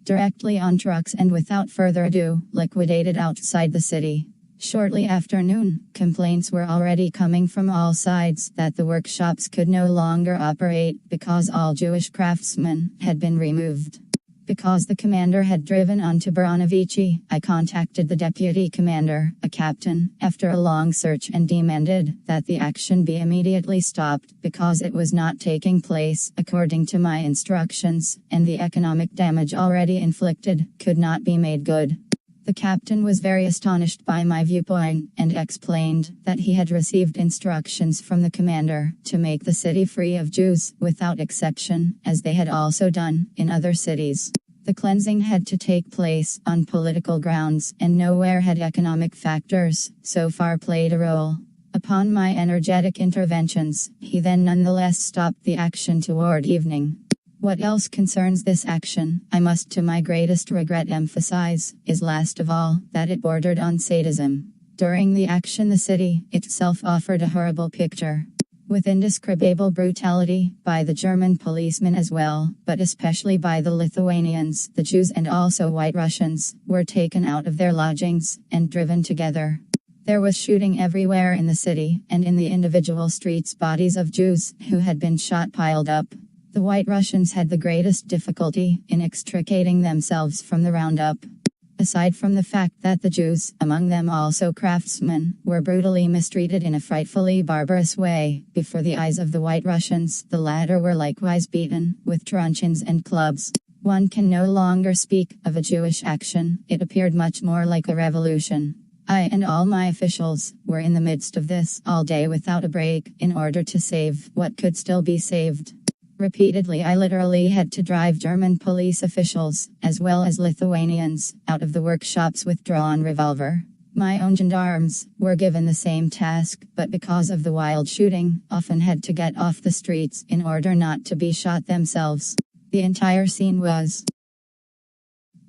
directly on trucks and without further ado, liquidated outside the city. Shortly after noon, complaints were already coming from all sides that the workshops could no longer operate because all Jewish craftsmen had been removed. Because the commander had driven on to Baranovici, I contacted the deputy commander, a captain, after a long search and demanded that the action be immediately stopped because it was not taking place according to my instructions, and the economic damage already inflicted could not be made good. The captain was very astonished by my viewpoint and explained that he had received instructions from the commander to make the city free of Jews without exception, as they had also done in other cities. The cleansing had to take place on political grounds, and nowhere had economic factors so far played a role. Upon my energetic interventions, he then nonetheless stopped the action toward evening. What else concerns this action, I must to my greatest regret emphasize, is last of all, that it bordered on sadism. During the action the city itself offered a horrible picture. With indescribable brutality, by the German policemen as well, but especially by the Lithuanians, the Jews and also White Russians, were taken out of their lodgings, and driven together. There was shooting everywhere in the city, and in the individual streets bodies of Jews who had been shot piled up. The White Russians had the greatest difficulty in extricating themselves from the roundup. Aside from the fact that the Jews, among them also craftsmen, were brutally mistreated in a frightfully barbarous way, before the eyes of the White Russians, the latter were likewise beaten, with truncheons and clubs. One can no longer speak of a Jewish action, it appeared much more like a revolution. I and all my officials were in the midst of this all day without a break, in order to save what could still be saved. Repeatedly I literally had to drive German police officials, as well as Lithuanians, out of the workshops with drawn revolver. My own gendarmes were given the same task, but because of the wild shooting, often had to get off the streets in order not to be shot themselves. The entire scene was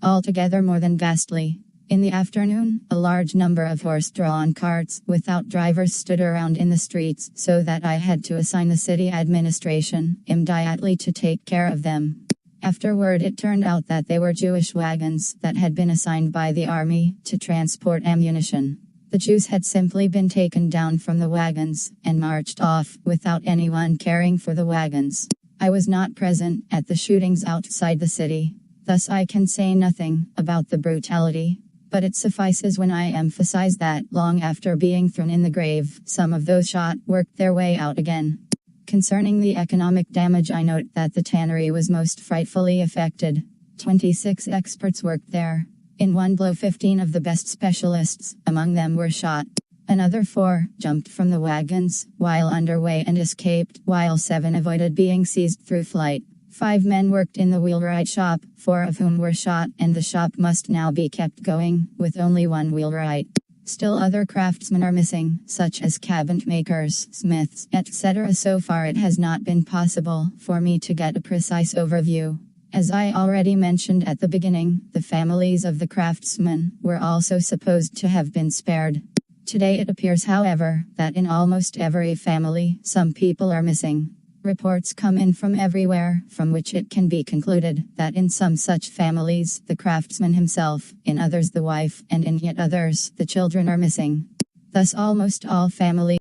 altogether more than ghastly. In the afternoon, a large number of horse-drawn carts without drivers stood around in the streets, so that I had to assign the city administration immediately to take care of them. Afterward it turned out that they were Jewish wagons that had been assigned by the army to transport ammunition. The Jews had simply been taken down from the wagons and marched off without anyone caring for the wagons. I was not present at the shootings outside the city, thus I can say nothing about the brutality. But it suffices when I emphasize that, long after being thrown in the grave, some of those shot worked their way out again. Concerning the economic damage, I note that the tannery was most frightfully affected. 26 experts worked there. In one blow 15 of the best specialists among them were shot. Another 4 jumped from the wagons while underway and escaped, while 7 avoided being seized through flight. 5 men worked in the wheelwright shop, 4 of whom were shot, and the shop must now be kept going, with only 1 wheelwright. Still other craftsmen are missing, such as cabinet makers, smiths, etc. So far it has not been possible for me to get a precise overview. As I already mentioned at the beginning, the families of the craftsmen were also supposed to have been spared. Today it appears, however, that in almost every family, some people are missing. Reports come in from everywhere, from which it can be concluded that in some such families, the craftsman himself, in others the wife, and in yet others, the children are missing. Thus almost all families